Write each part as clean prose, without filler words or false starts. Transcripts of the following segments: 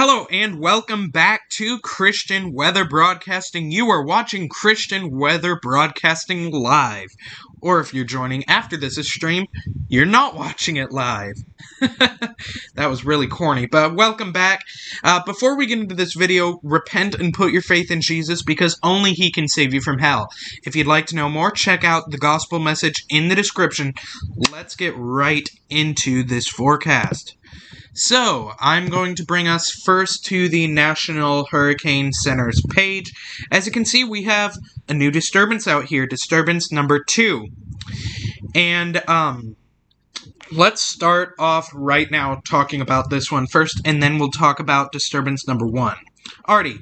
Hello and welcome back to Christian Weather Broadcasting. You are watching Christian Weather Broadcasting live. Or if you're joining after this is streamed, you're not watching it live. That was really corny, but welcome back. Before we get into this video, repent and put your faith in Jesus because only He can save you from hell. If you'd like to know more, check out the gospel message in the description. Let's get right into this forecast. So, I'm going to bring us first to the National Hurricane Center's page. As you can see, we have a new disturbance out here, disturbance number 2. And, let's start off right now talking about this one first, and then we'll talk about disturbance number 1. Alrighty,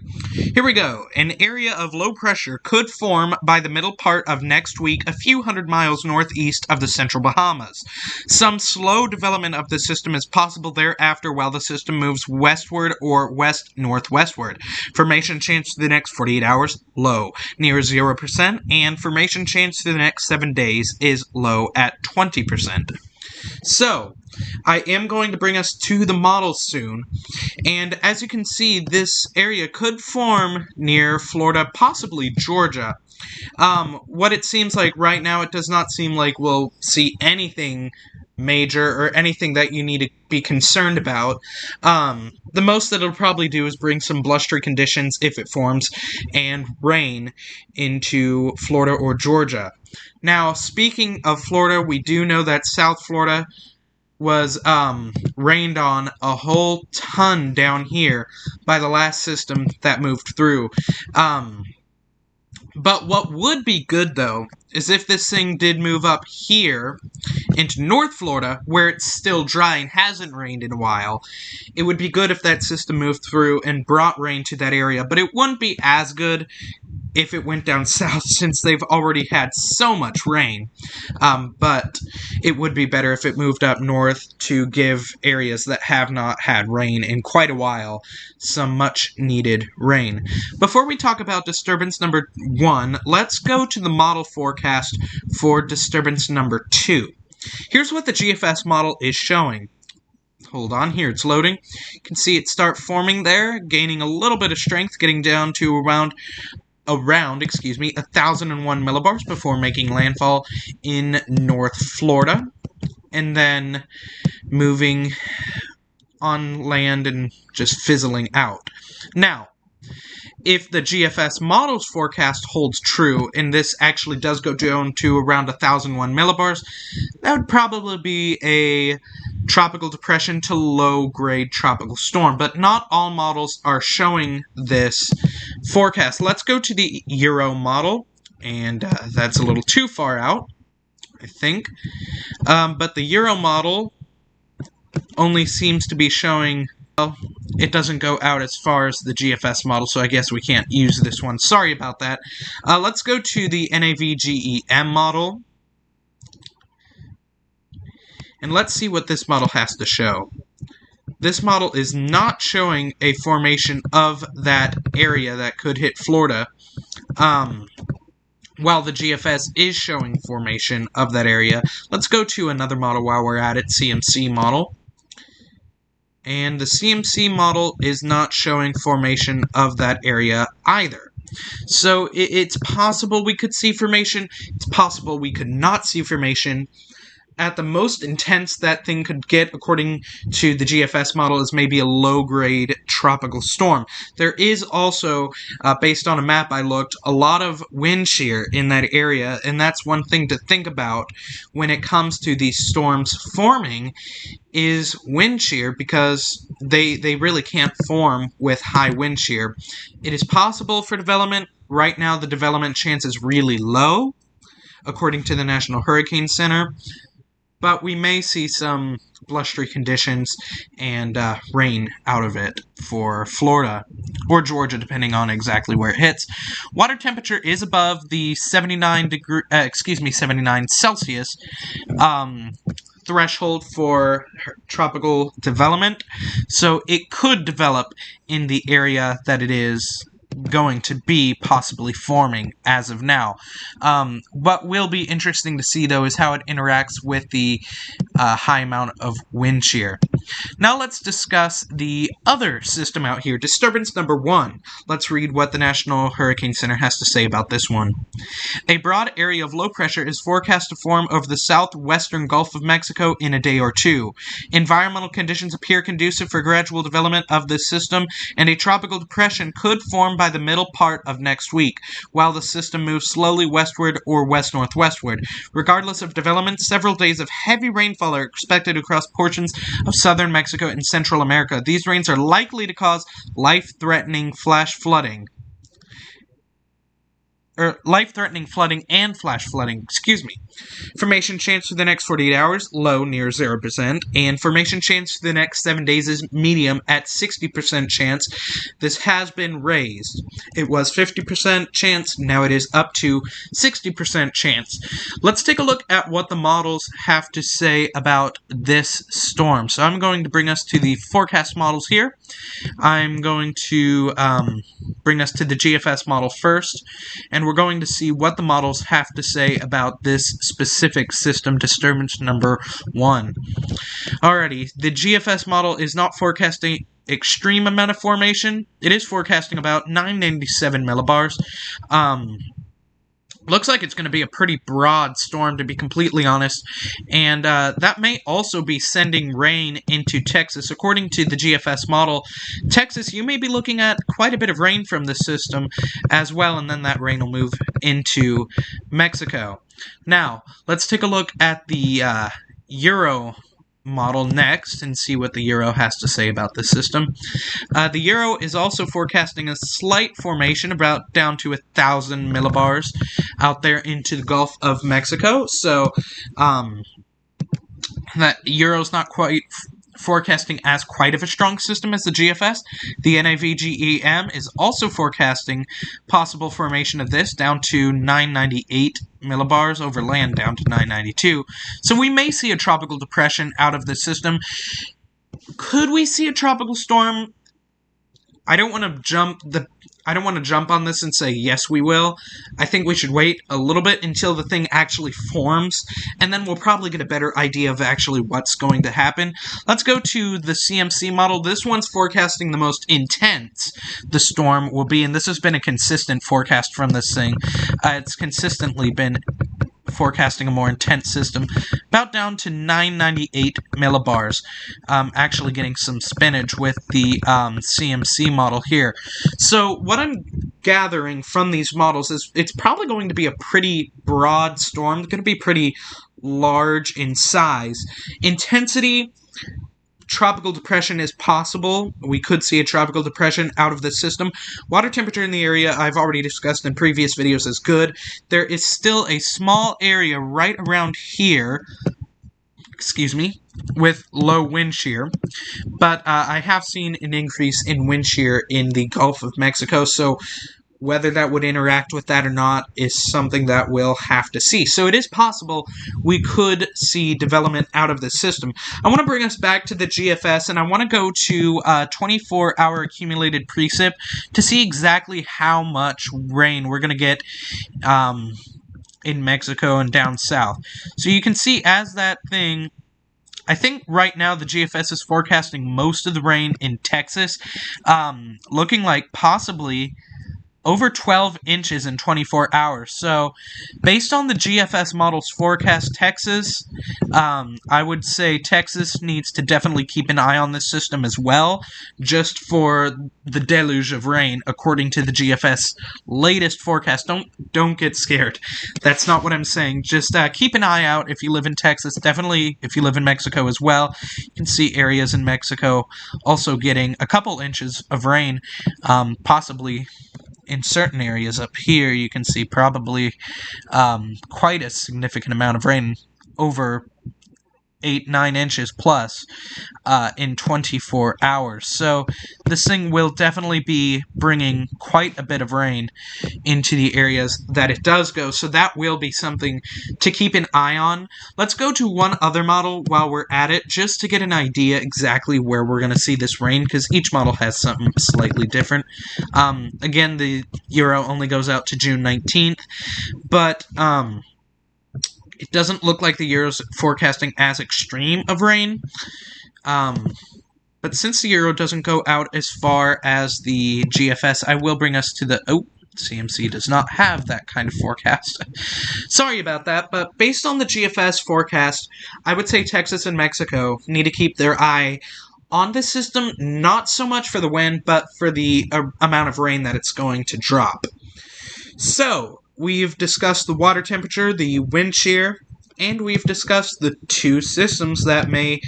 here we go. An area of low pressure could form by the middle part of next week a few hundred miles northeast of the central Bahamas. Some slow development of the system is possible thereafter while the system moves westward or west-northwestward. Formation chance for the next 48 hours, low, near 0%, and formation chance for the next 7 days is low at 20%. So, I am going to bring us to the model soon, and as you can see, this area could form near Florida, possibly Georgia. What it seems like right now, it does not seem like we'll see anything major or anything that you need to be concerned about. The most that it'll probably do is bring some blustery conditions, if it forms, and rain into Florida or Georgia. Now, speaking of Florida, we do know that South Florida was rained on a whole ton down here by the last system that moved through. But what would be good, though, is if this thing did move up here into North Florida, where it's still dry and hasn't rained in a while. It would be good if that system moved through and brought rain to that area, but it wouldn't be as good if it went down south, since they've already had so much rain. But it would be better if it moved up north to give areas that have not had rain in quite a while some much-needed rain. Before we talk about disturbance number 1, let's go to the model forecast for disturbance number 2. Here's what the GFS model is showing. Hold on, here it's loading. You can see it start forming there, gaining a little bit of strength, getting down to around 1,001 millibars before making landfall in North Florida, and then moving on land and just fizzling out. Now, if the GFS model's forecast holds true, and this actually does go down to around 1,001 millibars, that would probably be a tropical depression to low-grade tropical storm, but not all models are showing this forecast. Let's go to the Euro model, and that's a little too far out, I think. But the Euro model only seems to be showing, well, it doesn't go out as far as the GFS model, so I guess we can't use this one. Sorry about that. Let's go to the NAVGEM model, and let's see what this model has to show. This model is not showing a formation of that area that could hit Florida, while the GFS is showing formation of that area. Let's go to another model while we're at it, CMC model. And the CMC model is not showing formation of that area either. So it's possible we could see formation, it's possible we could not see formation. At the most intense that thing could get, according to the GFS model, is maybe a low-grade tropical storm. There is also, based on a map I looked, a lot of wind shear in that area, and that's one thing to think about when it comes to these storms forming, is wind shear, because they really can't form with high wind shear. It is possible for development. Right now, the development chance is really low, according to the National Hurricane Center. But we may see some blustery conditions and rain out of it for Florida or Georgia, depending on exactly where it hits. Water temperature is above the 79 Celsius threshold for tropical development, so it could develop in the area that it is going to be possibly forming as of now. What will be interesting to see, though, is how it interacts with the high amount of wind shear. Now let's discuss the other system out here, disturbance number 1. Let's read what the National Hurricane Center has to say about this one. A broad area of low pressure is forecast to form over the southwestern Gulf of Mexico in a day or two. Environmental conditions appear conducive for gradual development of this system, and a tropical depression could form by the middle part of next week, while the system moves slowly westward or west-northwestward. Regardless of development, several days of heavy rainfall are expected across portions of southern Mexico and Central America. These rains are likely to cause life-threatening flooding and flash flooding, Formation chance for the next 48 hours, low, near 0%, and formation chance for the next 7 days is medium at 60% chance. This has been raised. It was 50% chance, now it is up to 60% chance. Let's take a look at what the models have to say about this storm. So I'm going to bring us to the forecast models here. I'm going to bring us to the GFS model first, and we're going to see what the models have to say about this specific system, disturbance number 1. Alrighty, the GFS model is not forecasting extreme amount of formation. It is forecasting about 997 millibars. Looks like it's going to be a pretty broad storm, to be completely honest, and that may also be sending rain into Texas. According to the GFS model, Texas, you may be looking at quite a bit of rain from this system as well, and then that rain will move into Mexico. Now, let's take a look at the Euro model next and see what the Euro has to say about this system. The Euro is also forecasting a slight formation, about down to 1,000 millibars out there into the Gulf of Mexico. So that Euro's not quite forecasting as quite of a strong system as the GFS. The NAVGEM is also forecasting possible formation of this down to 998 millibars, over land down to 992. So we may see a tropical depression out of the system. Could we see a tropical storm? I don't want to jump on this and say yes we will. I think we should wait a little bit until the thing actually forms, and then we'll probably get a better idea of actually what's going to happen. Let's go to the CMC model. This one's forecasting the most intense the storm will be, and this has been a consistent forecast from this thing. It's consistently been forecasting a more intense system, about down to 998 millibars. Actually getting some spinach with the CMC model here. So what I'm gathering from these models is it's probably going to be a pretty broad storm. It's going to be pretty large in size. Intensity, tropical depression is possible. We could see a tropical depression out of the system. Water temperature in the area, I've already discussed in previous videos, is good. There is still a small area right around here, with low wind shear, but I have seen an increase in wind shear in the Gulf of Mexico, so whether that would interact with that or not is something that we'll have to see. So it is possible we could see development out of the system. I want to bring us back to the GFS, and I want to go to 24-hour accumulated precip to see exactly how much rain we're going to get in Mexico and down south. So you can see as that thing, I think right now the GFS is forecasting most of the rain in Texas, looking like possibly over 12 inches in 24 hours. So, based on the GFS model's forecast, Texas, I would say Texas needs to definitely keep an eye on this system as well, just for the deluge of rain, according to the GFS latest forecast. Don't get scared. That's not what I'm saying. Just keep an eye out if you live in Texas. Definitely if you live in Mexico as well. You can see areas in Mexico also getting a couple inches of rain, possibly in certain areas up here. You can see probably quite a significant amount of rain, over 8-9 inches plus in 24 hours. So this thing will definitely be bringing quite a bit of rain into the areas that it does go. So that will be something to keep an eye on. Let's go to one other model while we're at it, just to get an idea exactly where we're going to see this rain, because each model has something slightly different. Again, the Euro only goes out to June 19th, but it doesn't look like the Euro's forecasting as extreme of rain. But since the Euro doesn't go out as far as the GFS, I will bring us to the... Oh, CMC does not have that kind of forecast. Sorry about that, but based on the GFS forecast, I would say Texas and Mexico need to keep their eye on this system, not so much for the wind, but for the amount of rain that it's going to drop. So, we've discussed the water temperature, the wind shear, and we've discussed the two systems that may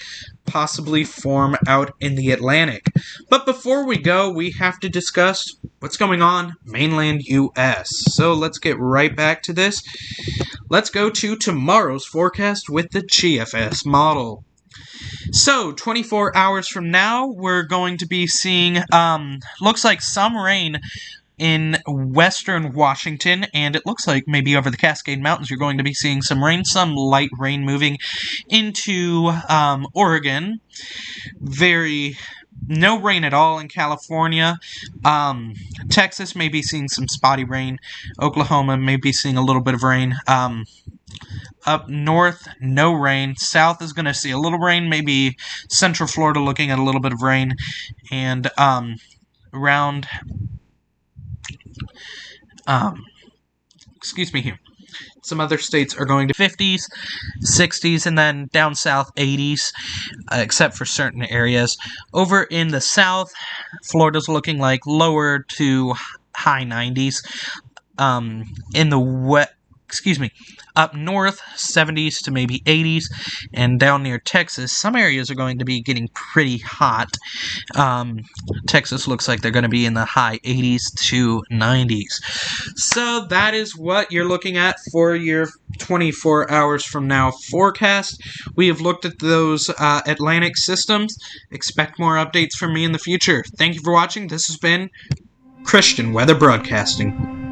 possibly form out in the Atlantic. But before we go, we have to discuss what's going on mainland US. So let's get right back to this. Let's go to tomorrow's forecast with the GFS model. So, 24 hours from now, we're going to be seeing, looks like some rain in western Washington, and it looks like maybe over the Cascade Mountains you're going to be seeing some rain, some light rain moving into Oregon. No rain at all in California. Texas may be seeing some spotty rain. Oklahoma may be seeing a little bit of rain. Up north, no rain. South is going to see a little rain. Maybe Central Florida looking at a little bit of rain. And around... excuse me here. Some other states are going to 50s, 60s, and then down south 80s, except for certain areas. Over in the south, Florida's looking like lower to high 90s. In the up north, 70s to maybe 80s, and down near Texas, some areas are going to be getting pretty hot. Texas looks like they're going to be in the high 80s to 90s. So that is what you're looking at for your 24 hours from now forecast. We have looked at those Atlantic systems. Expect more updates from me in the future. Thank you for watching. This has been Christian Weather Broadcasting.